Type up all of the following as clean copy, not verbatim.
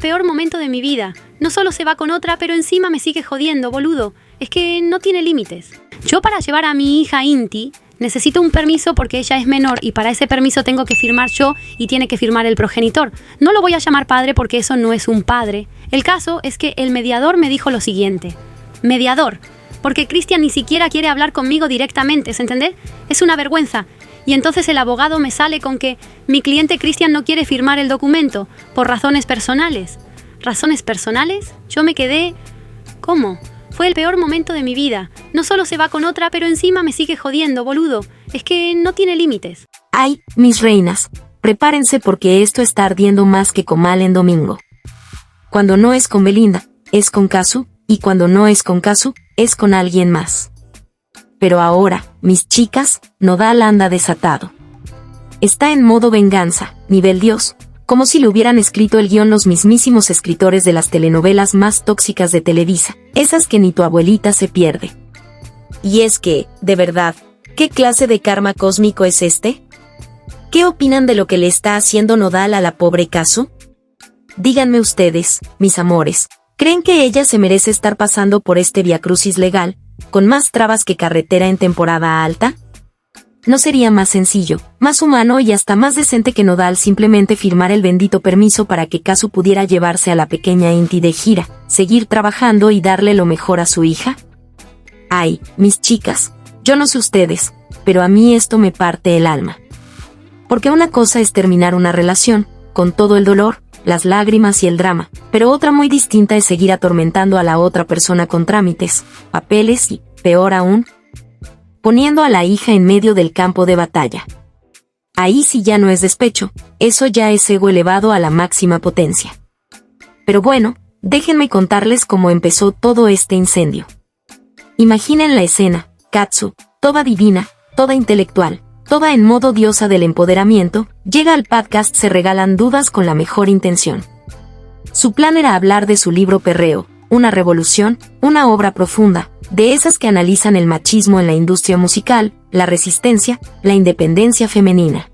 Peor momento de mi vida. No solo se va con otra, pero encima me sigue jodiendo, boludo. Es que no tiene límites. Yo para llevar a mi hija Inti necesito un permiso porque ella es menor y para ese permiso tengo que firmar yo y tiene que firmar el progenitor. No lo voy a llamar padre porque eso no es un padre. El caso es que el mediador me dijo lo siguiente. Mediador, porque Cristian ni siquiera quiere hablar conmigo directamente, ¿se entiende? Es una vergüenza. Y entonces el abogado me sale con que mi cliente Cristian no quiere firmar el documento por razones personales. ¿Razones personales? Yo me quedé... ¿Cómo? Fue el peor momento de mi vida. No solo se va con otra, pero encima me sigue jodiendo, boludo. Es que no tiene límites. Ay, mis reinas, prepárense porque esto está ardiendo más que comal en domingo. Cuando no es con Belinda, es con Casu, y cuando no es con Casu, es con alguien más. Pero ahora, mis chicas, Nodal anda desatado. Está en modo venganza, nivel Dios, como si le hubieran escrito el guión los mismísimos escritores de las telenovelas más tóxicas de Televisa, esas que ni tu abuelita se pierde. Y es que, de verdad, ¿qué clase de karma cósmico es este? ¿Qué opinan de lo que le está haciendo Nodal a la pobre Casu? Díganme ustedes, mis amores, ¿creen que ella se merece estar pasando por este viacrucis legal, con más trabas que carretera en temporada alta? ¿No sería más sencillo, más humano y hasta más decente que Nodal simplemente firmar el bendito permiso para que Casu pudiera llevarse a la pequeña Inti de gira, seguir trabajando y darle lo mejor a su hija? Ay, mis chicas, yo no sé ustedes, pero a mí esto me parte el alma. Porque una cosa es terminar una relación, con todo el dolor, las lágrimas y el drama, pero otra muy distinta es seguir atormentando a la otra persona con trámites, papeles y, peor aún, poniendo a la hija en medio del campo de batalla. Ahí sí ya no es despecho, eso ya es ego elevado a la máxima potencia. Pero bueno, déjenme contarles cómo empezó todo este incendio. Imaginen la escena, Katsu, toda divina, toda intelectual, toda en modo diosa del empoderamiento, llega al podcast Se Regalan Dudas con la mejor intención. Su plan era hablar de su libro Perreo, una revolución, una obra profunda, de esas que analizan el machismo en la industria musical, la resistencia, la independencia femenina.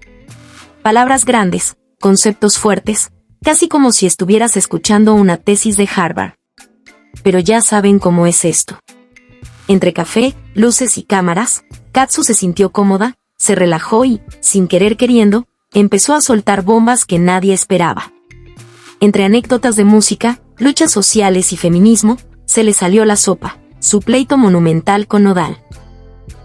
Palabras grandes, conceptos fuertes, casi como si estuvieras escuchando una tesis de Harvard. Pero ya saben cómo es esto. Entre café, luces y cámaras, Katsu se sintió cómoda, se relajó y, sin querer queriendo, empezó a soltar bombas que nadie esperaba. Entre anécdotas de música, luchas sociales y feminismo, se le salió la sopa, su pleito monumental con Nodal.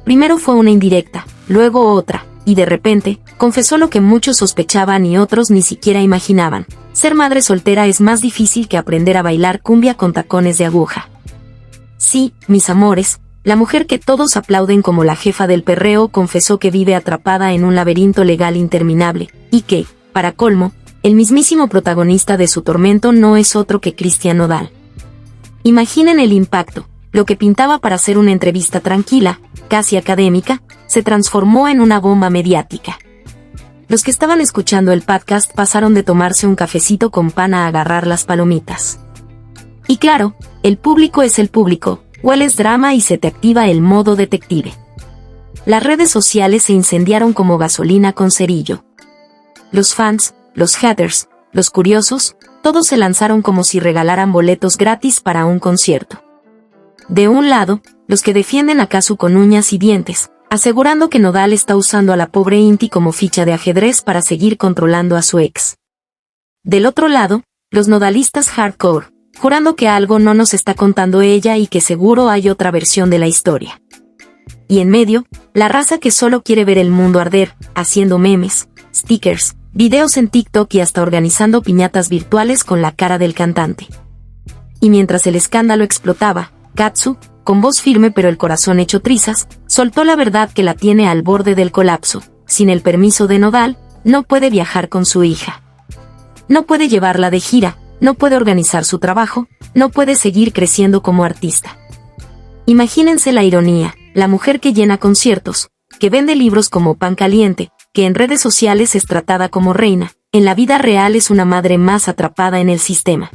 Primero fue una indirecta, luego otra, y de repente, confesó lo que muchos sospechaban y otros ni siquiera imaginaban. Ser madre soltera es más difícil que aprender a bailar cumbia con tacones de aguja. Sí, mis amores, la mujer que todos aplauden como la jefa del perreo confesó que vive atrapada en un laberinto legal interminable, y que, para colmo, el mismísimo protagonista de su tormento no es otro que Cristian Nodal. Imaginen el impacto, lo que pintaba para ser una entrevista tranquila, casi académica, se transformó en una bomba mediática. Los que estaban escuchando el podcast pasaron de tomarse un cafecito con pan a agarrar las palomitas. Y claro, el público es el público, hueles drama y se te activa el modo detective. Las redes sociales se incendiaron como gasolina con cerillo. Los fans, los haters, los curiosos, todos se lanzaron como si regalaran boletos gratis para un concierto. De un lado, los que defienden a Casu con uñas y dientes, asegurando que Nodal está usando a la pobre Inti como ficha de ajedrez para seguir controlando a su ex. Del otro lado, los nodalistas hardcore, jurando que algo no nos está contando ella y que seguro hay otra versión de la historia. Y en medio, la raza que solo quiere ver el mundo arder, haciendo memes, stickers, videos en TikTok y hasta organizando piñatas virtuales con la cara del cantante. Y mientras el escándalo explotaba, Katsu, con voz firme pero el corazón hecho trizas, soltó la verdad que la tiene al borde del colapso. Sin el permiso de Nodal, no puede viajar con su hija. No puede llevarla de gira, no puede organizar su trabajo, no puede seguir creciendo como artista. Imagínense la ironía, la mujer que llena conciertos, que vende libros como pan caliente, que en redes sociales es tratada como reina, en la vida real es una madre más atrapada en el sistema.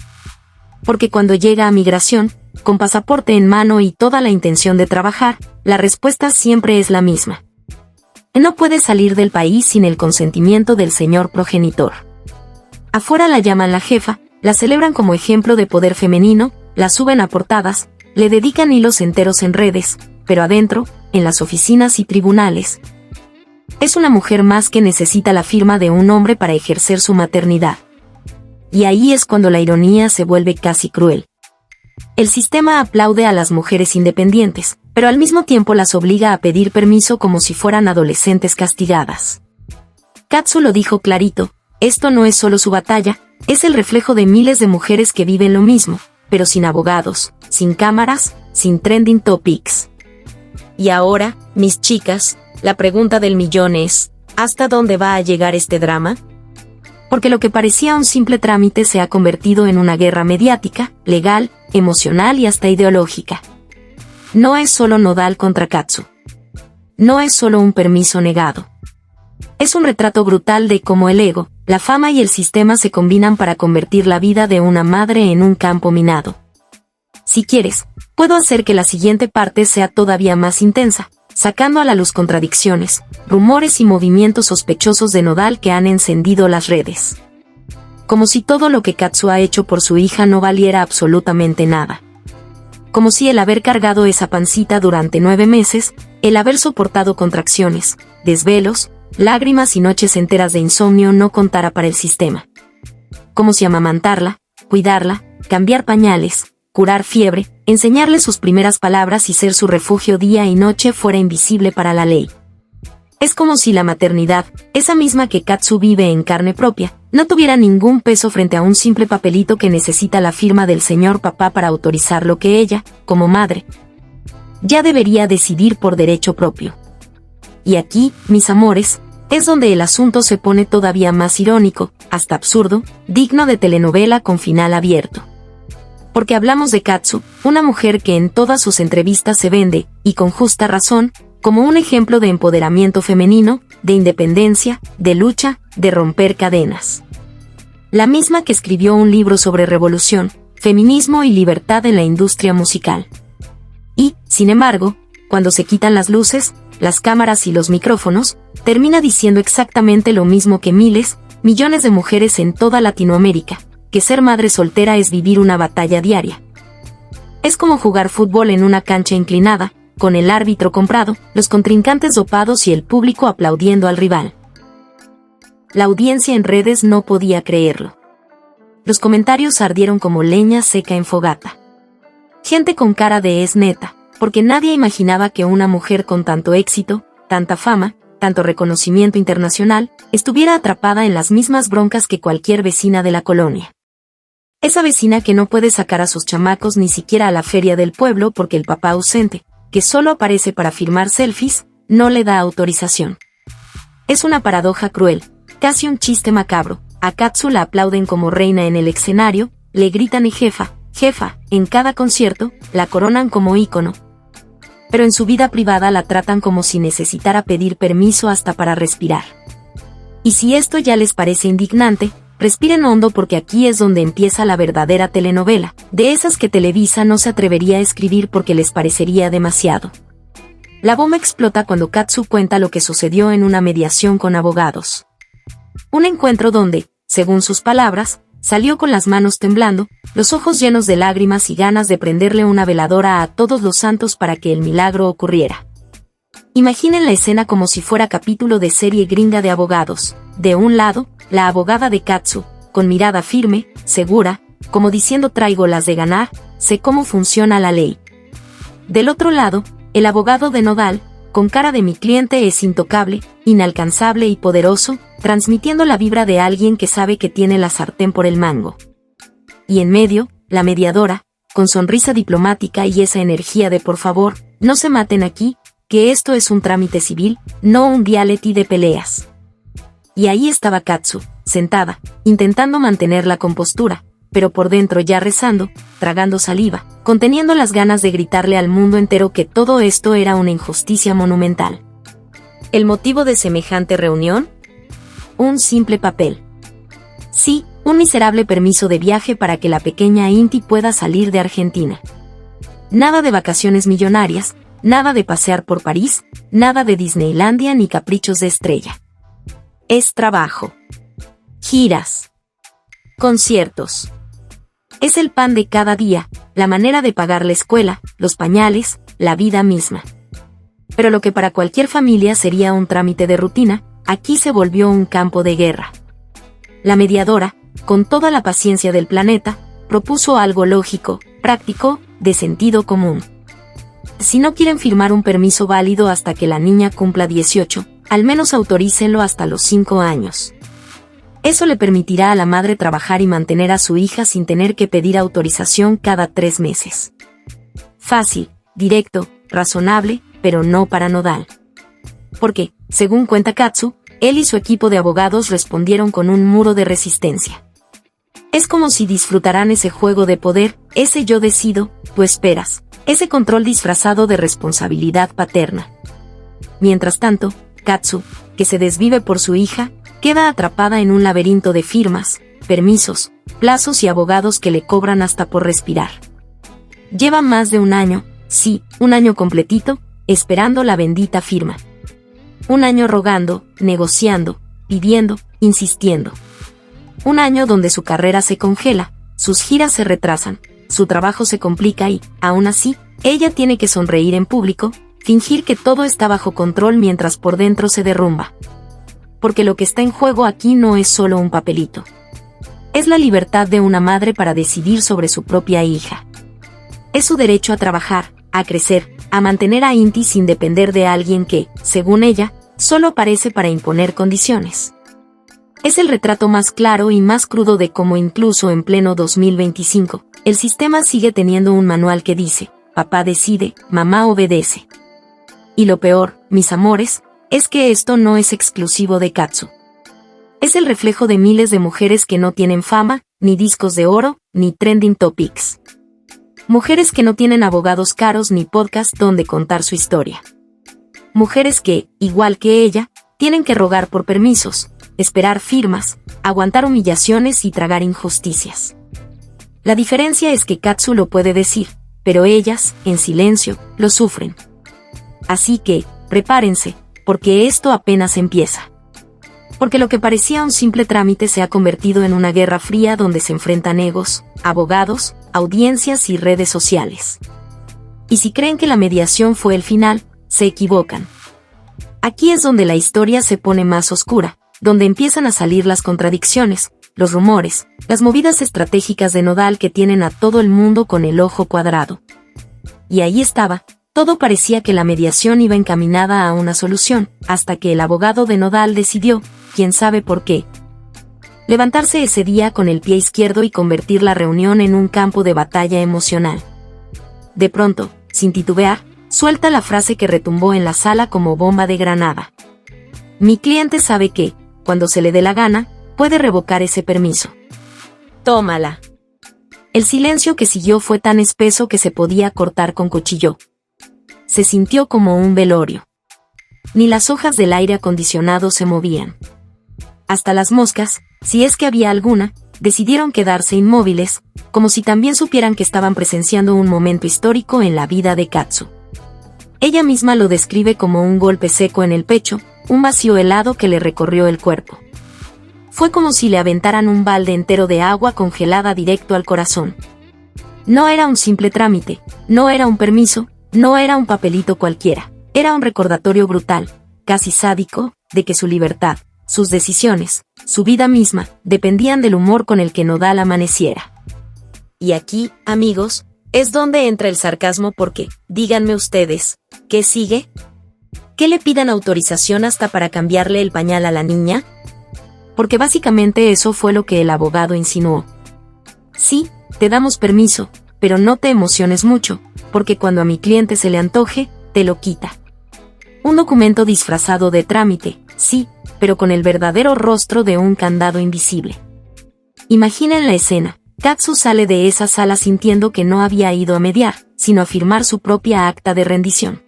Porque cuando llega a migración, con pasaporte en mano y toda la intención de trabajar, la respuesta siempre es la misma. No puede salir del país sin el consentimiento del señor progenitor. Afuera la llaman la jefa la celebran como ejemplo de poder femenino, la suben a portadas, le dedican hilos enteros en redes, pero adentro, en las oficinas y tribunales, es una mujer más que necesita la firma de un hombre para ejercer su maternidad. Y ahí es cuando la ironía se vuelve casi cruel. El sistema aplaude a las mujeres independientes, pero al mismo tiempo las obliga a pedir permiso como si fueran adolescentes castigadas. Katsu lo dijo clarito, esto no es solo su batalla, es el reflejo de miles de mujeres que viven lo mismo, pero sin abogados, sin cámaras, sin trending topics. Y ahora, mis chicas, la pregunta del millón es, ¿hasta dónde va a llegar este drama? Porque lo que parecía un simple trámite se ha convertido en una guerra mediática, legal, emocional y hasta ideológica. No es solo Nodal contra Katsu. No es solo un permiso negado. Es un retrato brutal de cómo el ego, la fama y el sistema se combinan para convertir la vida de una madre en un campo minado. Si quieres, puedo hacer que la siguiente parte sea todavía más intensa, sacando a la luz contradicciones, rumores y movimientos sospechosos de Nodal que han encendido las redes. Como si todo lo que Katsu ha hecho por su hija no valiera absolutamente nada. Como si el haber cargado esa pancita durante 9 meses, el haber soportado contracciones, desvelos, lágrimas y noches enteras de insomnio no contara para el sistema. Como si amamantarla, cuidarla, cambiar pañales, curar fiebre, enseñarle sus primeras palabras y ser su refugio día y noche fuera invisible para la ley. Es como si la maternidad, esa misma que Katsu vive en carne propia, no tuviera ningún peso frente a un simple papelito que necesita la firma del señor papá para autorizar lo que ella, como madre, ya debería decidir por derecho propio. Y aquí, mis amores, es donde el asunto se pone todavía más irónico, hasta absurdo, digno de telenovela con final abierto. Porque hablamos de Katsu, una mujer que en todas sus entrevistas se vende, y con justa razón, como un ejemplo de empoderamiento femenino, de independencia, de lucha, de romper cadenas. La misma que escribió un libro sobre revolución, feminismo y libertad en la industria musical. Y, sin embargo, cuando se quitan las luces, las cámaras y los micrófonos, termina diciendo exactamente lo mismo que miles, millones de mujeres en toda Latinoamérica, que ser madre soltera es vivir una batalla diaria. Es como jugar fútbol en una cancha inclinada, con el árbitro comprado, los contrincantes dopados y el público aplaudiendo al rival. La audiencia en redes no podía creerlo. Los comentarios ardieron como leña seca en fogata. Gente con cara de es neta, porque nadie imaginaba que una mujer con tanto éxito, tanta fama, tanto reconocimiento internacional, estuviera atrapada en las mismas broncas que cualquier vecina de la colonia. Esa vecina que no puede sacar a sus chamacos ni siquiera a la feria del pueblo porque el papá ausente, que solo aparece para firmar selfies, no le da autorización. Es una paradoja cruel, casi un chiste macabro. A Katsu la aplauden como reina en el escenario, le gritan y jefa, jefa, en cada concierto, la coronan como ícono. Pero en su vida privada la tratan como si necesitara pedir permiso hasta para respirar. Y si esto ya les parece indignante, respiren hondo porque aquí es donde empieza la verdadera telenovela, de esas que Televisa no se atrevería a escribir porque les parecería demasiado. La bomba explota cuando Katsu cuenta lo que sucedió en una mediación con abogados. Un encuentro donde, según sus palabras, salió con las manos temblando, los ojos llenos de lágrimas y ganas de prenderle una veladora a todos los santos para que el milagro ocurriera. Imaginen la escena como si fuera capítulo de serie gringa de abogados. De un lado, la abogada de Katsu, con mirada firme, segura, como diciendo traigo las de ganar, sé cómo funciona la ley. Del otro lado, el abogado de Nodal, con cara de mi cliente es intocable, inalcanzable y poderoso, transmitiendo la vibra de alguien que sabe que tiene la sartén por el mango. Y en medio, la mediadora, con sonrisa diplomática y esa energía de por favor, no se maten aquí, que esto es un trámite civil, no un reality de peleas. Y ahí estaba Katsu, sentada, intentando mantener la compostura, pero por dentro ya rezando, tragando saliva, conteniendo las ganas de gritarle al mundo entero que todo esto era una injusticia monumental. ¿El motivo de semejante reunión? Un simple papel. Sí, un miserable permiso de viaje para que la pequeña Inti pueda salir de Argentina. Nada de vacaciones millonarias, nada de pasear por París, nada de Disneylandia ni caprichos de estrella. Es trabajo. Giras. Conciertos. Es el pan de cada día, la manera de pagar la escuela, los pañales, la vida misma. Pero lo que para cualquier familia sería un trámite de rutina, aquí se volvió un campo de guerra. La mediadora, con toda la paciencia del planeta, propuso algo lógico, práctico, de sentido común. Si no quieren firmar un permiso válido hasta que la niña cumpla 18, al menos autorícenlo hasta los 5 años. Eso le permitirá a la madre trabajar y mantener a su hija sin tener que pedir autorización cada 3 meses. Fácil, directo, razonable, pero no para Nodal. Porque, según cuenta Katsu, él y su equipo de abogados respondieron con un muro de resistencia. Es como si disfrutaran ese juego de poder, ese yo decido, tú esperas, ese control disfrazado de responsabilidad paterna. Mientras tanto, Katsu, que se desvive por su hija, queda atrapada en un laberinto de firmas, permisos, plazos y abogados que le cobran hasta por respirar. Lleva más de un año, sí, un año completito, esperando la bendita firma. Un año rogando, negociando, pidiendo, insistiendo. Un año donde su carrera se congela, sus giras se retrasan, su trabajo se complica y, aún así, ella tiene que sonreír en público, fingir que todo está bajo control mientras por dentro se derrumba. Porque lo que está en juego aquí no es solo un papelito. Es la libertad de una madre para decidir sobre su propia hija. Es su derecho a trabajar, a crecer, a mantener a Inti sin depender de alguien que, según ella, solo aparece para imponer condiciones. Es el retrato más claro y más crudo de cómo incluso en pleno 2025, el sistema sigue teniendo un manual que dice, papá decide, mamá obedece. Y lo peor, mis amores, es que esto no es exclusivo de Katsu. Es el reflejo de miles de mujeres que no tienen fama, ni discos de oro, ni trending topics. Mujeres que no tienen abogados caros ni podcast donde contar su historia. Mujeres que, igual que ella, tienen que rogar por permisos, esperar firmas, aguantar humillaciones y tragar injusticias. La diferencia es que Katsu lo puede decir, pero ellas, en silencio, lo sufren. Así que, prepárense, porque esto apenas empieza. Porque lo que parecía un simple trámite se ha convertido en una guerra fría donde se enfrentan egos, abogados, audiencias y redes sociales. Y si creen que la mediación fue el final, se equivocan. Aquí es donde la historia se pone más oscura, donde empiezan a salir las contradicciones, los rumores, las movidas estratégicas de Nodal que tienen a todo el mundo con el ojo cuadrado. Y ahí estaba. Todo parecía que la mediación iba encaminada a una solución, hasta que el abogado de Nodal decidió, quién sabe por qué, levantarse ese día con el pie izquierdo y convertir la reunión en un campo de batalla emocional. De pronto, sin titubear, suelta la frase que retumbó en la sala como bomba de granada. Mi cliente sabe que, cuando se le dé la gana, puede revocar ese permiso. Tómala. El silencio que siguió fue tan espeso que se podía cortar con cuchillo. Se sintió como un velorio. Ni las hojas del aire acondicionado se movían. Hasta las moscas, si es que había alguna, decidieron quedarse inmóviles, como si también supieran que estaban presenciando un momento histórico en la vida de Katsu. Ella misma lo describe como un golpe seco en el pecho, un vacío helado que le recorrió el cuerpo. Fue como si le aventaran un balde entero de agua congelada directo al corazón. No era un simple trámite, no era un permiso, no era un papelito cualquiera, era un recordatorio brutal, casi sádico, de que su libertad, sus decisiones, su vida misma, dependían del humor con el que Nodal amaneciera. Y aquí, amigos, es donde entra el sarcasmo porque, díganme ustedes, ¿qué sigue? ¿Que le pidan autorización hasta para cambiarle el pañal a la niña? Porque básicamente eso fue lo que el abogado insinuó. Sí, te damos permiso, pero no te emociones mucho, porque cuando a mi cliente se le antoje, te lo quita. Un documento disfrazado de trámite, sí, pero con el verdadero rostro de un candado invisible. Imaginen la escena. Katsu sale de esa sala sintiendo que no había ido a mediar, sino a firmar su propia acta de rendición.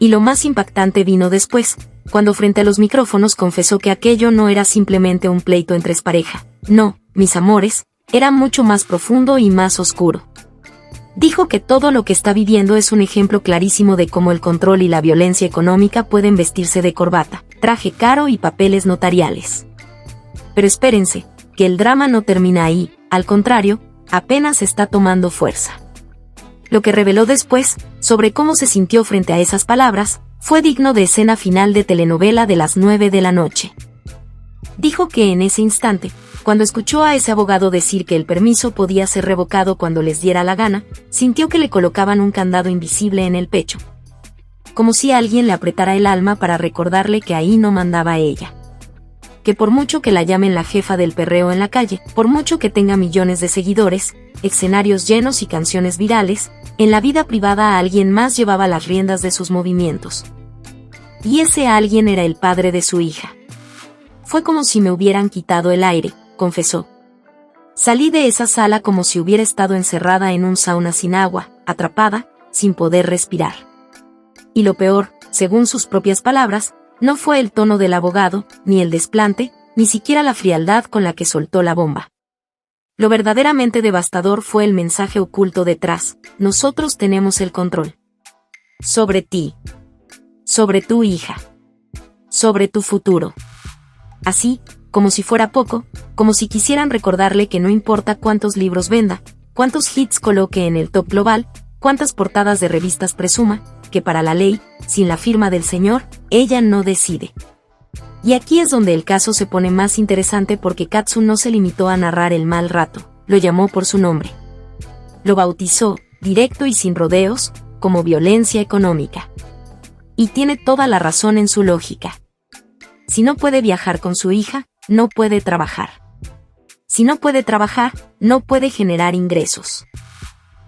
Y lo más impactante vino después, cuando frente a los micrófonos confesó que aquello no era simplemente un pleito entre pareja. No, mis amores, era mucho más profundo y más oscuro. Dijo que todo lo que está viviendo es un ejemplo clarísimo de cómo el control y la violencia económica pueden vestirse de corbata, traje caro y papeles notariales. Pero espérense, que el drama no termina ahí, al contrario, Apenas está tomando fuerza. Lo que reveló después, sobre cómo se sintió frente a esas palabras, fue digno de escena final de telenovela de las 9 de la noche. Dijo que en ese instante, cuando escuchó a ese abogado decir que el permiso podía ser revocado cuando les diera la gana, sintió que le colocaban un candado invisible en el pecho. Como si alguien le apretara el alma para recordarle que ahí no mandaba ella. Que por mucho que la llamen la jefa del perreo en la calle, por mucho que tenga millones de seguidores, escenarios llenos y canciones virales, en la vida privada alguien más llevaba las riendas de sus movimientos. Y ese alguien era el padre de su hija. Fue como si me hubieran quitado el aire, confesó. Salí de esa sala como si hubiera estado encerrada en un sauna sin agua, atrapada, sin poder respirar. Y lo peor, según sus propias palabras, no fue el tono del abogado, ni el desplante, ni siquiera la frialdad con la que soltó la bomba. Lo verdaderamente devastador fue el mensaje oculto detrás: nosotros tenemos el control. Sobre ti. Sobre tu hija. Sobre tu futuro. Así, como si fuera poco, como si quisieran recordarle que no importa cuántos libros venda, cuántos hits coloque en el top global, cuántas portadas de revistas presuma, que para la ley, sin la firma del señor, ella no decide. Y aquí es donde el caso se pone más interesante porque Katsu no se limitó a narrar el mal rato, lo llamó por su nombre. Lo bautizó, directo y sin rodeos, como violencia económica. Y tiene toda la razón en su lógica. Si no puede viajar con su hija, no puede trabajar. Si no puede trabajar, no puede generar ingresos.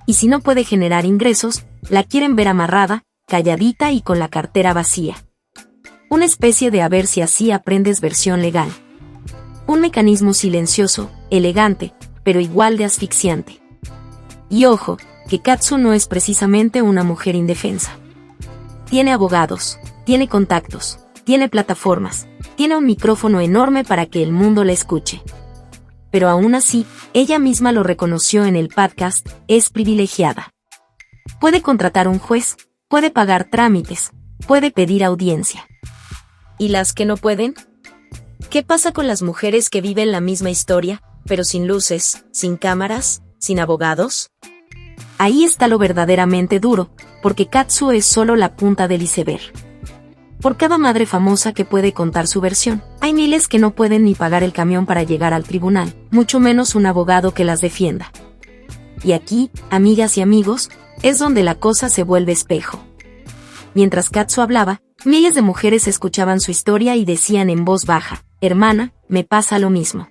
Y si no puede generar ingresos, la quieren ver amarrada, calladita y con la cartera vacía. Una especie de a ver si así aprendes versión legal. Un mecanismo silencioso, elegante, pero igual de asfixiante. Y ojo, que Katsu no es precisamente una mujer indefensa. Tiene abogados, tiene contactos, tiene plataformas, tiene un micrófono enorme para que el mundo la escuche. Pero aún así, ella misma lo reconoció en el podcast, es privilegiada. Puede contratar un juez, puede pagar trámites, puede pedir audiencia. ¿Y las que no pueden? ¿Qué pasa con las mujeres que viven la misma historia, pero sin luces, sin cámaras, sin abogados? Ahí está lo verdaderamente duro, porque Katsu es solo la punta del iceberg. Por cada madre famosa que puede contar su versión, hay miles que no pueden ni pagar el camión para llegar al tribunal, mucho menos un abogado que las defienda. Y aquí, amigas y amigos, es donde la cosa se vuelve espejo. Mientras Katsu hablaba, miles de mujeres escuchaban su historia y decían en voz baja: hermana, me pasa lo mismo.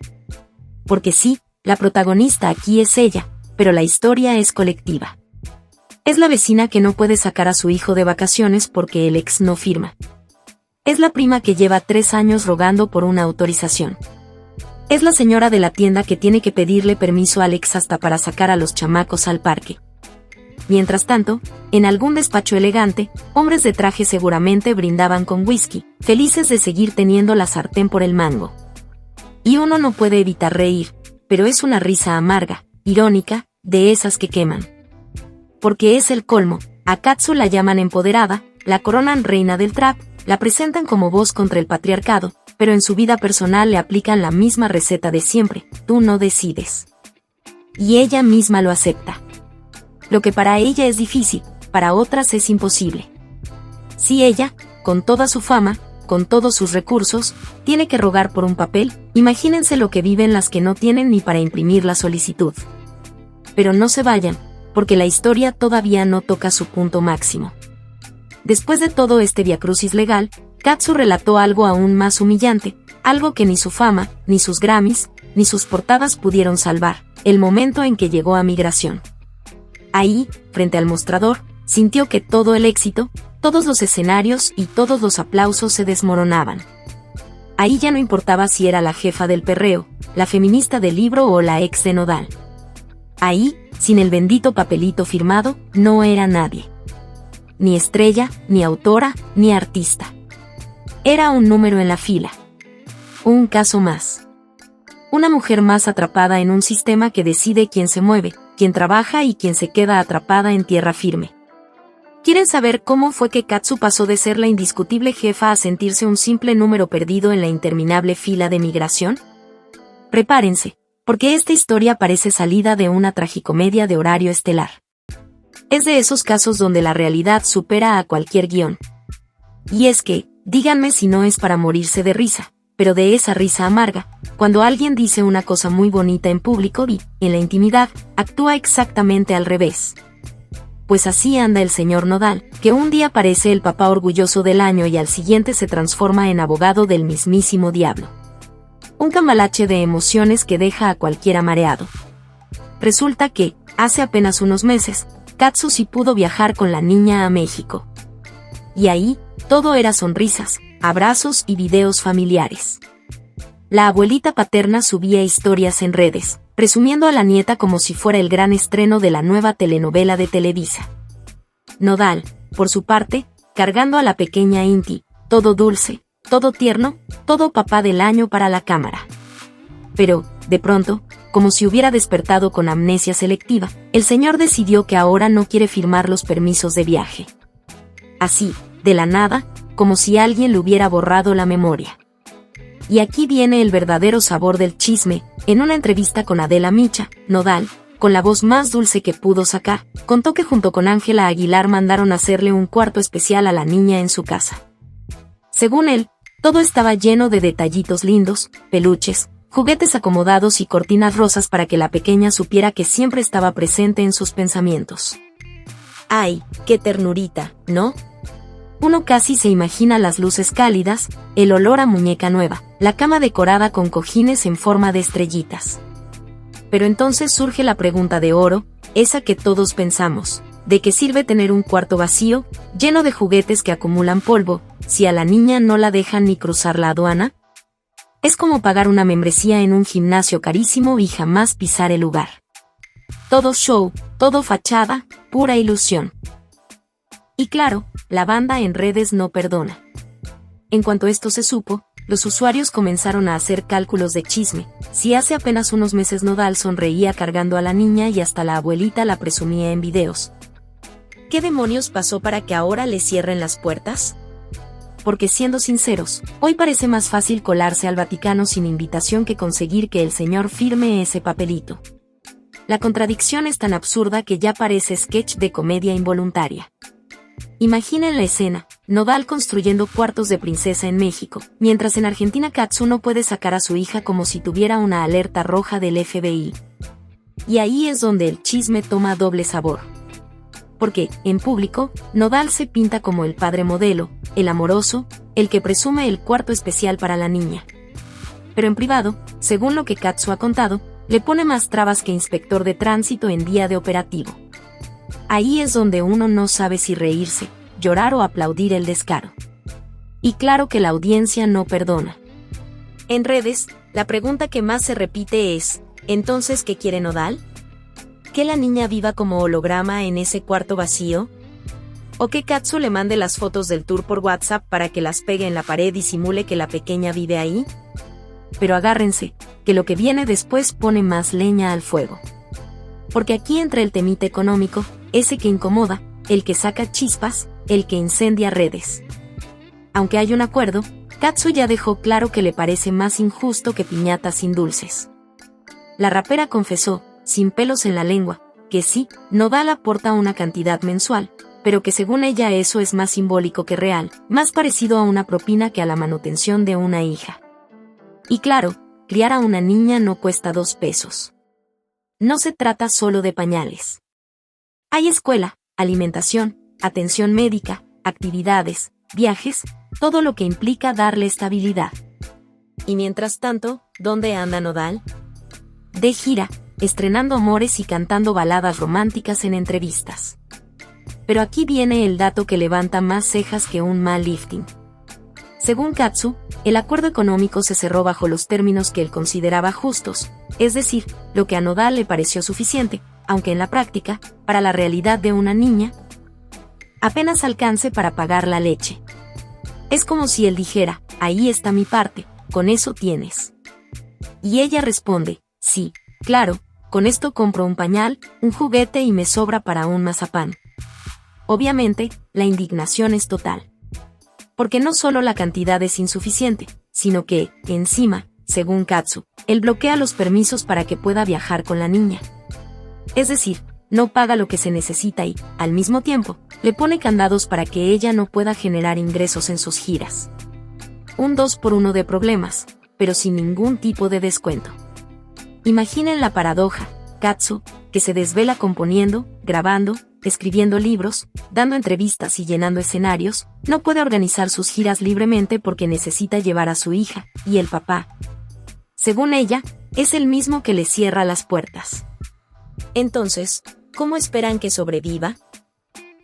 Porque sí, la protagonista aquí es ella, pero la historia es colectiva. Es la vecina que no puede sacar a su hijo de vacaciones porque el ex no firma. Es la prima que lleva 3 años rogando por una autorización. Es la señora de la tienda que tiene que pedirle permiso al ex hasta para sacar a los chamacos al parque. Mientras tanto, en algún despacho elegante, hombres de traje seguramente brindaban con whisky, felices de seguir teniendo la sartén por el mango. Y uno no puede evitar reír, pero es una risa amarga, irónica, de esas que queman. Porque es el colmo, a Katsu la llaman empoderada, la coronan reina del trap, la presentan como voz contra el patriarcado, pero en su vida personal le aplican la misma receta de siempre: tú no decides. Y ella misma lo acepta. Lo que para ella es difícil, para otras es imposible. Si ella, con toda su fama, con todos sus recursos, tiene que rogar por un papel, imagínense lo que viven las que no tienen ni para imprimir la solicitud. Pero no se vayan, porque la historia todavía no toca su punto máximo. Después de todo este viacrucis legal, Katsu relató algo aún más humillante, algo que ni su fama, ni sus Grammys, ni sus portadas pudieron salvar: el momento en que llegó a migración. Ahí, frente al mostrador, sintió que todo el éxito, todos los escenarios y todos los aplausos se desmoronaban. Ahí ya no importaba si era la jefa del perreo, la feminista del libro o la ex de Nodal. Ahí, sin el bendito papelito firmado, no era nadie. Ni estrella, ni autora, ni artista. Era un número en la fila. Un caso más. Una mujer más atrapada en un sistema que decide quién se mueve, quién trabaja y quién se queda atrapada en tierra firme. ¿Quieren saber cómo fue que Katsu pasó de ser la indiscutible jefa a sentirse un simple número perdido en la interminable fila de migración? Prepárense, Porque esta historia parece salida de una tragicomedia de horario estelar. Es de esos casos donde la realidad supera a cualquier guión. Y es que, díganme si no es para morirse de risa, pero de esa risa amarga, cuando alguien dice una cosa muy bonita en público y, en la intimidad, actúa exactamente al revés. Pues así anda el señor Nodal, que un día parece el papá orgulloso del año y al siguiente se transforma en abogado del mismísimo diablo. Un cambalache de emociones que deja a cualquiera mareado. Resulta que, hace apenas unos meses, Katsu sí pudo viajar con la niña a México. Y ahí, todo era sonrisas, abrazos y videos familiares. La abuelita paterna subía historias en redes, presumiendo a la nieta como si fuera el gran estreno de la nueva telenovela de Televisa. Nodal, por su parte, cargando a la pequeña Inti, todo dulce, todo tierno, todo papá del año para la cámara. Pero, de pronto, como si hubiera despertado con amnesia selectiva, el señor decidió que ahora no quiere firmar los permisos de viaje. Así, de la nada, como si alguien le hubiera borrado la memoria. Y aquí viene el verdadero sabor del chisme. En una entrevista con Adela Micha, Nodal, con la voz más dulce que pudo sacar, contó que junto con Ángela Aguilar mandaron hacerle un cuarto especial a la niña en su casa. Según él, todo estaba lleno de detallitos lindos, peluches, juguetes acomodados y cortinas rosas para que la pequeña supiera que siempre estaba presente en sus pensamientos. ¡Ay, qué ternurita!, ¿no? Uno casi se imagina las luces cálidas, el olor a muñeca nueva, la cama decorada con cojines en forma de estrellitas. Pero entonces surge la pregunta de oro, esa que todos pensamos: ¿de qué sirve tener un cuarto vacío, lleno de juguetes que acumulan polvo, si a la niña no la dejan ni cruzar la aduana? Es como pagar una membresía en un gimnasio carísimo y jamás pisar el lugar. Todo show, todo fachada, pura ilusión. Y claro, la banda en redes no perdona. En cuanto esto se supo, los usuarios comenzaron a hacer cálculos de chisme. Si hace apenas unos meses Nodal sonreía cargando a la niña y hasta la abuelita la presumía en videos, ¿qué demonios pasó para que ahora le cierren las puertas? Porque siendo sinceros, hoy parece más fácil colarse al Vaticano sin invitación que conseguir que el señor firme ese papelito. La contradicción es tan absurda que ya parece sketch de comedia involuntaria. Imaginen la escena, Nodal construyendo cuartos de princesa en México, mientras en Argentina Katsu no puede sacar a su hija como si tuviera una alerta roja del FBI. Y ahí es donde el chisme toma doble sabor. Porque, en público, Nodal se pinta como el padre modelo, el amoroso, el que presume el cuarto especial para la niña. Pero en privado, según lo que Katsu ha contado, le pone más trabas que inspector de tránsito en día de operativo. Ahí es donde uno no sabe si reírse, llorar o aplaudir el descaro. Y claro que la audiencia no perdona. En redes, la pregunta que más se repite es: ¿entonces qué quiere Nodal? ¿Que la niña viva como holograma en ese cuarto vacío? ¿O que Katsu le mande las fotos del tour por WhatsApp para que las pegue en la pared y simule que la pequeña vive ahí? Pero agárrense, que lo que viene después pone más leña al fuego. Porque aquí entra el temita económico, ese que incomoda, el que saca chispas, el que incendia redes. Aunque hay un acuerdo, Katsu ya dejó claro que le parece más injusto que piñatas sin dulces. La rapera confesó, sin pelos en la lengua, que sí, Nodal aporta una cantidad mensual, pero que según ella eso es más simbólico que real, más parecido a una propina que a la manutención de una hija. Y claro, criar a una niña no cuesta 2 pesos. No se trata solo de pañales. Hay escuela, alimentación, atención médica, actividades, viajes, todo lo que implica darle estabilidad. Y mientras tanto, ¿dónde anda Nodal? De gira, estrenando amores y cantando baladas románticas en entrevistas. Pero aquí viene el dato que levanta más cejas que un mal lifting. Según Katsu, el acuerdo económico se cerró bajo los términos que él consideraba justos, es decir, lo que a Nodal le pareció suficiente, aunque en la práctica, para la realidad de una niña, apenas alcance para pagar la leche. Es como si él dijera: ahí está mi parte, con eso tienes. Y ella responde: sí, claro, con esto compro un pañal, un juguete y me sobra para un mazapán. Obviamente, la indignación es total. Porque no solo la cantidad es insuficiente, sino que, encima, según Katsu, él bloquea los permisos para que pueda viajar con la niña. Es decir, no paga lo que se necesita y, al mismo tiempo, le pone candados para que ella no pueda generar ingresos en sus giras. Un 2x1 de problemas, pero sin ningún tipo de descuento. Imaginen la paradoja: Katsu, que se desvela componiendo, grabando, escribiendo libros, dando entrevistas y llenando escenarios, no puede organizar sus giras libremente porque necesita llevar a su hija, y el papá, según ella, es el mismo que le cierra las puertas. Entonces, ¿cómo esperan que sobreviva?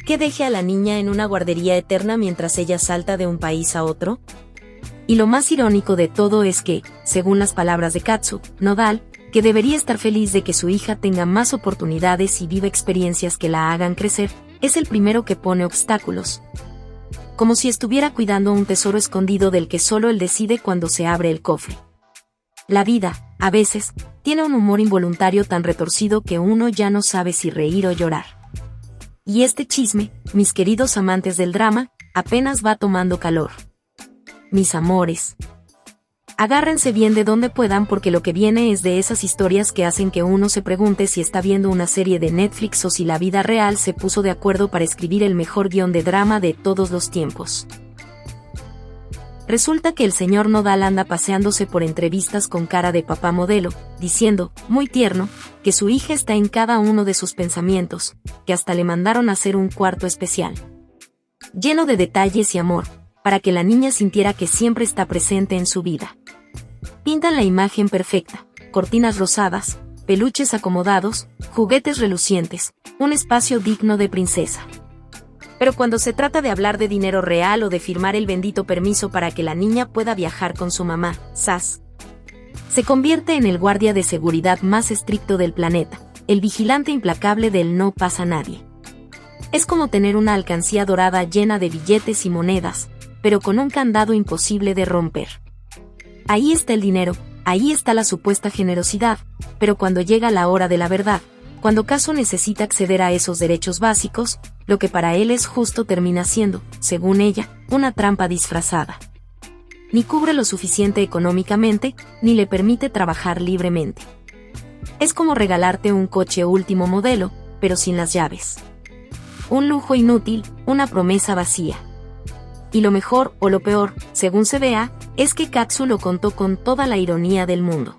¿Que deje a la niña en una guardería eterna mientras ella salta de un país a otro? Y lo más irónico de todo es que, según las palabras de Katsu, Nodal, que debería estar feliz de que su hija tenga más oportunidades y viva experiencias que la hagan crecer, es el primero que pone obstáculos. Como si estuviera cuidando un tesoro escondido del que solo él decide cuando se abre el cofre. La vida, a veces, tiene un humor involuntario tan retorcido que uno ya no sabe si reír o llorar. Y este chisme, mis queridos amantes del drama, apenas va tomando calor. Mis amores, agárrense bien de donde puedan porque lo que viene es de esas historias que hacen que uno se pregunte si está viendo una serie de Netflix o si la vida real se puso de acuerdo para escribir el mejor guión de drama de todos los tiempos. Resulta que el señor Nodal anda paseándose por entrevistas con cara de papá modelo, diciendo, muy tierno, que su hija está en cada uno de sus pensamientos, que hasta le mandaron a hacer un cuarto especial, lleno de detalles y amor, para que la niña sintiera que siempre está presente en su vida. Pintan la imagen perfecta: cortinas rosadas, peluches acomodados, juguetes relucientes, un espacio digno de princesa. Pero cuando se trata de hablar de dinero real o de firmar el bendito permiso para que la niña pueda viajar con su mamá, ¡zas!, se convierte en el guardia de seguridad más estricto del planeta, el vigilante implacable del no pasa nadie. Es como tener una alcancía dorada llena de billetes y monedas, pero con un candado imposible de romper. Ahí está el dinero, ahí está la supuesta generosidad, pero cuando llega la hora de la verdad, cuando Katsu necesita acceder a esos derechos básicos, lo que para él es justo termina siendo, según ella, una trampa disfrazada. Ni cubre lo suficiente económicamente, ni le permite trabajar libremente. Es como regalarte un coche último modelo, pero sin las llaves. Un lujo inútil, una promesa vacía. Y lo mejor, o lo peor, según se vea, es que Katsu lo contó con toda la ironía del mundo.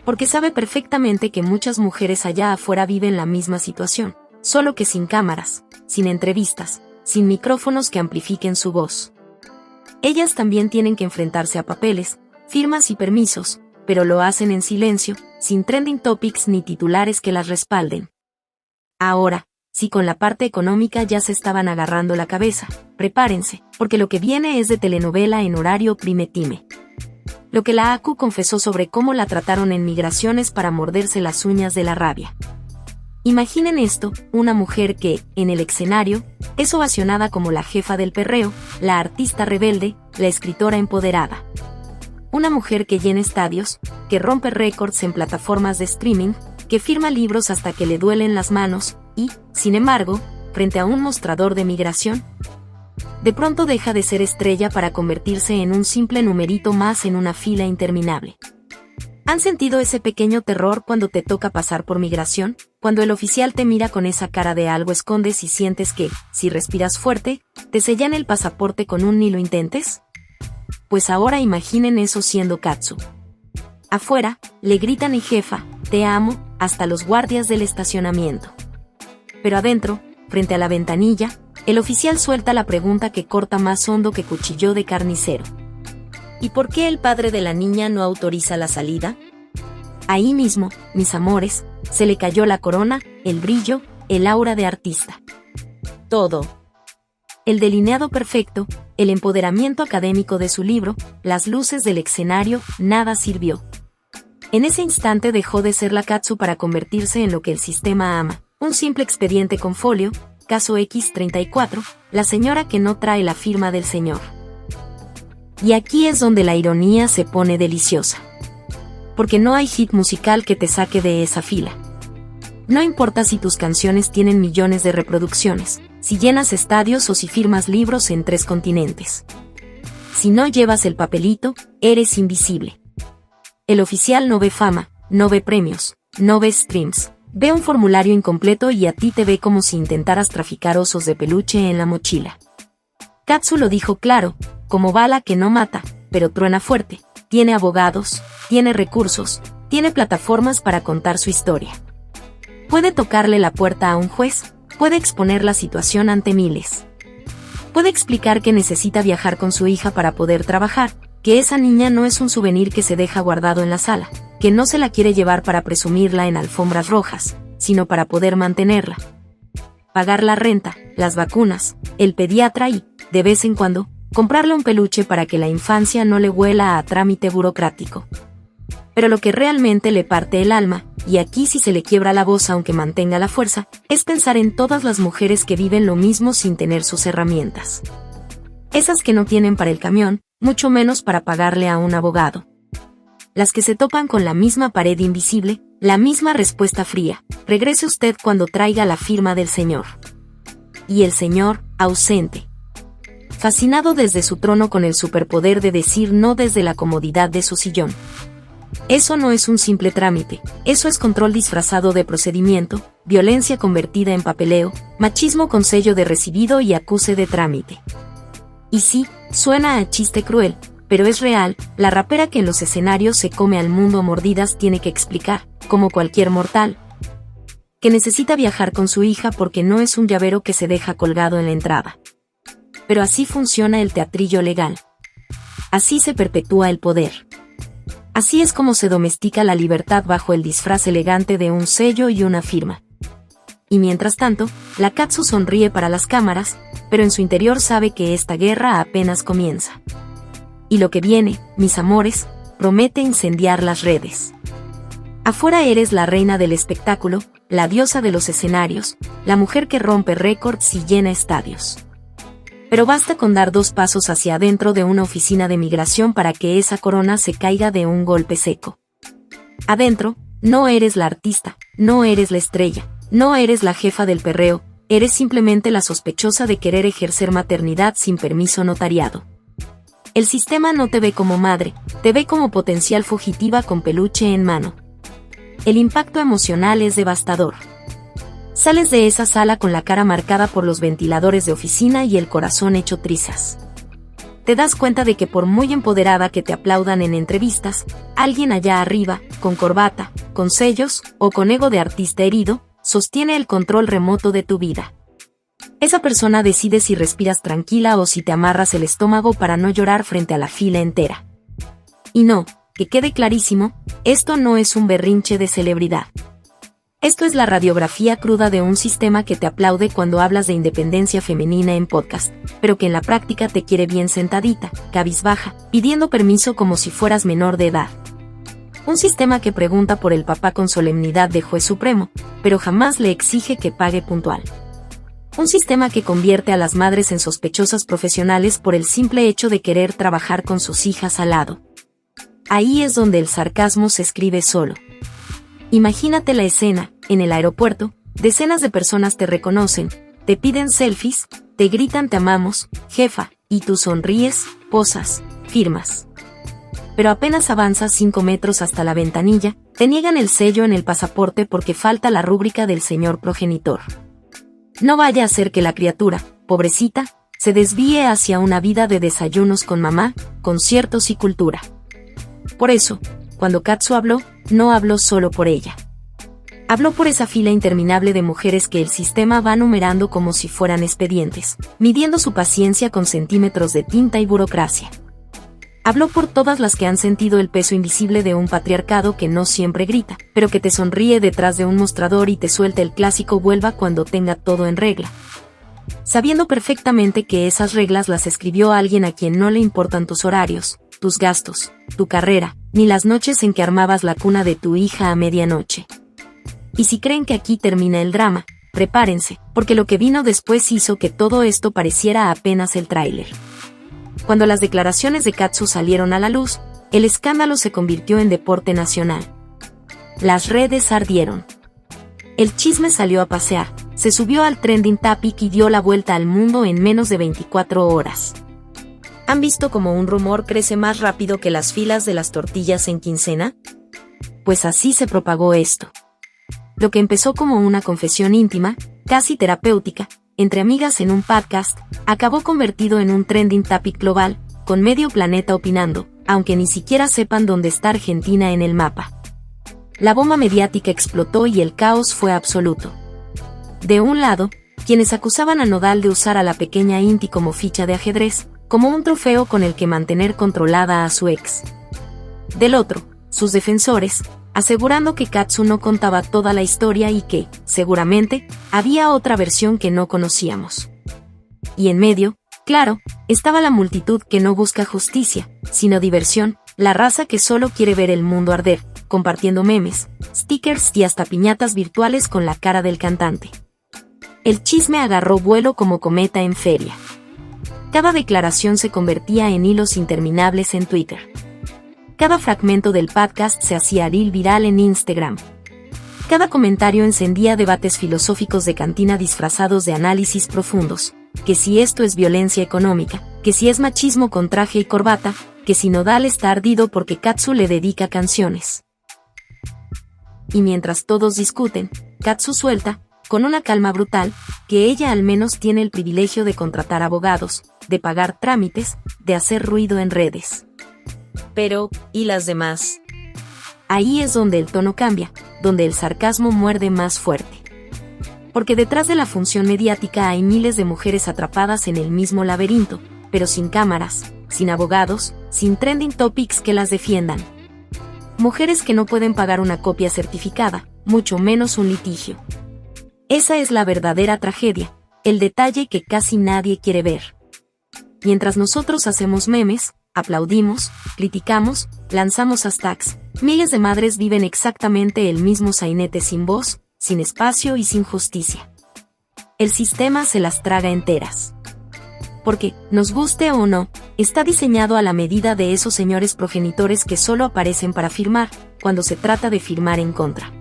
Porque sabe perfectamente que muchas mujeres allá afuera viven la misma situación, solo que sin cámaras, sin entrevistas, sin micrófonos que amplifiquen su voz. Ellas también tienen que enfrentarse a papeles, firmas y permisos, pero lo hacen en silencio, sin trending topics ni titulares que las respalden. Ahora, si con la parte económica ya se estaban agarrando la cabeza, prepárense, porque lo que viene es de telenovela en horario prime time. Lo que la ACU confesó sobre cómo la trataron en migraciones para morderse las uñas de la rabia. Imaginen esto: una mujer que, en el escenario, es ovacionada como la jefa del perreo, la artista rebelde, la escritora empoderada. Una mujer que llena estadios, que rompe récords en plataformas de streaming, que firma libros hasta que le duelen las manos, y, sin embargo, frente a un mostrador de migración, de pronto deja de ser estrella para convertirse en un simple numerito más en una fila interminable. ¿Han sentido ese pequeño terror cuando te toca pasar por migración? Cuando el oficial te mira con esa cara de algo escondes y sientes que, si respiras fuerte, te sellan el pasaporte con un ni lo intentes. Pues ahora imaginen eso siendo Katsu. Afuera, le gritan y jefa, te amo, hasta los guardias del estacionamiento. Pero adentro, frente a la ventanilla, el oficial suelta la pregunta que corta más hondo que cuchillo de carnicero. ¿Y por qué el padre de la niña no autoriza la salida? Ahí mismo, mis amores, se le cayó la corona, el brillo, el aura de artista. Todo. El delineado perfecto, el empoderamiento académico de su libro, las luces del escenario, nada sirvió. En ese instante dejó de ser la Katsu para convertirse en lo que el sistema ama, un simple expediente con folio, caso X34, la señora que no trae la firma del señor. Y aquí es donde la ironía se pone deliciosa. Porque no hay hit musical que te saque de esa fila. No importa si tus canciones tienen millones de reproducciones, si llenas estadios o si firmas libros en 3 continentes. Si no llevas el papelito, eres invisible. El oficial no ve fama, no ve premios, no ve streams. Ve un formulario incompleto y a ti te ve como si intentaras traficar osos de peluche en la mochila. Katsu lo dijo claro, como bala que no mata, pero truena fuerte. Tiene abogados, tiene recursos, tiene plataformas para contar su historia. Puede tocarle la puerta a un juez, puede exponer la situación ante miles. Puede explicar que necesita viajar con su hija para poder trabajar, que esa niña no es un souvenir que se deja guardado en la sala, que no se la quiere llevar para presumirla en alfombras rojas, sino para poder mantenerla. Pagar la renta, las vacunas, el pediatra y, de vez en cuando, comprarle un peluche para que la infancia no le huela a trámite burocrático. Pero lo que realmente le parte el alma, y aquí sí se le quiebra la voz aunque mantenga la fuerza, es pensar en todas las mujeres que viven lo mismo sin tener sus herramientas. Esas que no tienen para el camión, mucho menos para pagarle a un abogado. Las que se topan con la misma pared invisible, la misma respuesta fría: regrese usted cuando traiga la firma del señor. Y el señor, ausente. Fascinado desde su trono con el superpoder de decir no desde la comodidad de su sillón. Eso no es un simple trámite, eso es control disfrazado de procedimiento, violencia convertida en papeleo, machismo con sello de recibido y acuse de trámite. Y sí, suena a chiste cruel, pero es real, la rapera que en los escenarios se come al mundo a mordidas tiene que explicar, como cualquier mortal, que necesita viajar con su hija porque no es un llavero que se deja colgado en la entrada. Pero así funciona el teatrillo legal. Así se perpetúa el poder. Así es como se domestica la libertad bajo el disfraz elegante de un sello y una firma. Y mientras tanto, la Katsu sonríe para las cámaras, pero en su interior sabe que esta guerra apenas comienza. Y lo que viene, mis amores, promete incendiar las redes. Afuera eres la reina del espectáculo, la diosa de los escenarios, la mujer que rompe récords y llena estadios. Pero basta con dar 2 pasos hacia adentro de una oficina de migración para que esa corona se caiga de un golpe seco. Adentro, no eres la artista, no eres la estrella, no eres la jefa del perreo, eres simplemente la sospechosa de querer ejercer maternidad sin permiso notariado. El sistema no te ve como madre, te ve como potencial fugitiva con peluche en mano. El impacto emocional es devastador. Sales de esa sala con la cara marcada por los ventiladores de oficina y el corazón hecho trizas. Te das cuenta de que por muy empoderada que te aplaudan en entrevistas, alguien allá arriba, con corbata, con sellos o con ego de artista herido, sostiene el control remoto de tu vida. Esa persona decide si respiras tranquila o si te amarras el estómago para no llorar frente a la fila entera. Y no, que quede clarísimo, esto no es un berrinche de celebridad. Esto es la radiografía cruda de un sistema que te aplaude cuando hablas de independencia femenina en podcast, pero que en la práctica te quiere bien sentadita, cabizbaja, pidiendo permiso como si fueras menor de edad. Un sistema que pregunta por el papá con solemnidad de juez supremo, pero jamás le exige que pague puntual. Un sistema que convierte a las madres en sospechosas profesionales por el simple hecho de querer trabajar con sus hijas al lado. Ahí es donde el sarcasmo se escribe solo. Imagínate la escena, en el aeropuerto, decenas de personas te reconocen, te piden selfies, te gritan te amamos, jefa, y tú sonríes, posas, firmas. Pero apenas avanzas 5 metros hasta la ventanilla, te niegan el sello en el pasaporte porque falta la rúbrica del señor progenitor. No vaya a ser que la criatura, pobrecita, se desvíe hacia una vida de desayunos con mamá, conciertos y cultura. Por eso, cuando Katsu habló, no habló solo por ella. Habló por esa fila interminable de mujeres que el sistema va numerando como si fueran expedientes, midiendo su paciencia con centímetros de tinta y burocracia. Habló por todas las que han sentido el peso invisible de un patriarcado que no siempre grita, pero que te sonríe detrás de un mostrador y te suelta el clásico vuelva cuando tenga todo en regla. Sabiendo perfectamente que esas reglas las escribió alguien a quien no le importan tus horarios, tus gastos, tu carrera, ni las noches en que armabas la cuna de tu hija a medianoche. Y si creen que aquí termina el drama, prepárense, porque lo que vino después hizo que todo esto pareciera apenas el tráiler. Cuando las declaraciones de Katsu salieron a la luz, el escándalo se convirtió en deporte nacional. Las redes ardieron. El chisme salió a pasear, se subió al trending topic y dio la vuelta al mundo en menos de 24 horas. ¿Han visto cómo un rumor crece más rápido que las filas de las tortillas en quincena? Pues así se propagó esto. Lo que empezó como una confesión íntima, casi terapéutica, entre amigas en un podcast, acabó convertido en un trending topic global, con medio planeta opinando, aunque ni siquiera sepan dónde está Argentina en el mapa. La bomba mediática explotó y el caos fue absoluto. De un lado, quienes acusaban a Nodal de usar a la pequeña Inti como ficha de ajedrez, como un trofeo con el que mantener controlada a su ex. Del otro, sus defensores, asegurando que Katsu no contaba toda la historia y que, seguramente, había otra versión que no conocíamos. Y en medio, claro, estaba la multitud que no busca justicia, sino diversión, la raza que solo quiere ver el mundo arder, compartiendo memes, stickers y hasta piñatas virtuales con la cara del cantante. El chisme agarró vuelo como cometa en feria. Cada declaración se convertía en hilos interminables en Twitter. Cada fragmento del podcast se hacía viral en Instagram. Cada comentario encendía debates filosóficos de cantina disfrazados de análisis profundos. Que si esto es violencia económica, que si es machismo con traje y corbata, que si Nodal está ardido porque Katsu le dedica canciones. Y mientras todos discuten, Katsu suelta, con una calma brutal, que ella al menos tiene el privilegio de contratar abogados, de pagar trámites, de hacer ruido en redes. Pero, ¿y las demás? Ahí es donde el tono cambia, donde el sarcasmo muerde más fuerte. Porque detrás de la función mediática hay miles de mujeres atrapadas en el mismo laberinto, pero sin cámaras, sin abogados, sin trending topics que las defiendan. Mujeres que no pueden pagar una copia certificada, mucho menos un litigio. Esa es la verdadera tragedia, el detalle que casi nadie quiere ver. Mientras nosotros hacemos memes, aplaudimos, criticamos, lanzamos hashtags, miles de madres viven exactamente el mismo sainete sin voz, sin espacio y sin justicia. El sistema se las traga enteras. Porque, nos guste o no, está diseñado a la medida de esos señores progenitores que solo aparecen para firmar, cuando se trata de firmar en contra.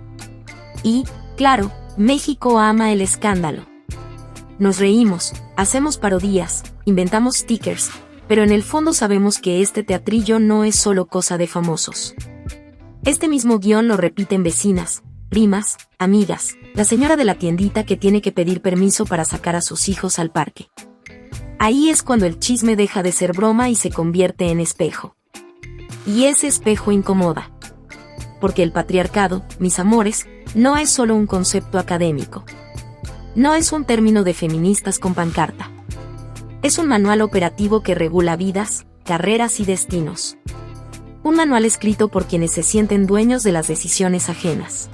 Y, claro, México ama el escándalo. Nos reímos, hacemos parodias, inventamos stickers, pero en el fondo sabemos que este teatrillo no es solo cosa de famosos. Este mismo guión lo repiten vecinas, primas, amigas, la señora de la tiendita que tiene que pedir permiso para sacar a sus hijos al parque. Ahí es cuando el chisme deja de ser broma y se convierte en espejo. Y ese espejo incomoda. Porque el patriarcado, mis amores, no es solo un concepto académico. No es un término de feministas con pancarta. Es un manual operativo que regula vidas, carreras y destinos. Un manual escrito por quienes se sienten dueños de las decisiones ajenas.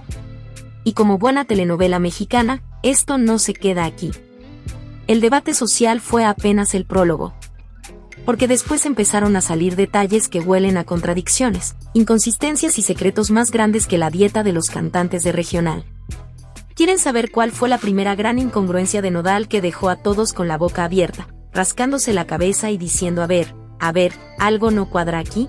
Y como buena telenovela mexicana, esto no se queda aquí. El debate social fue apenas el prólogo. Porque después empezaron a salir detalles que huelen a contradicciones, inconsistencias y secretos más grandes que la dieta de los cantantes de regional. ¿Quieren saber cuál fue la primera gran incongruencia de Nodal que dejó a todos con la boca abierta, rascándose la cabeza y diciendo a ver, algo no cuadra aquí?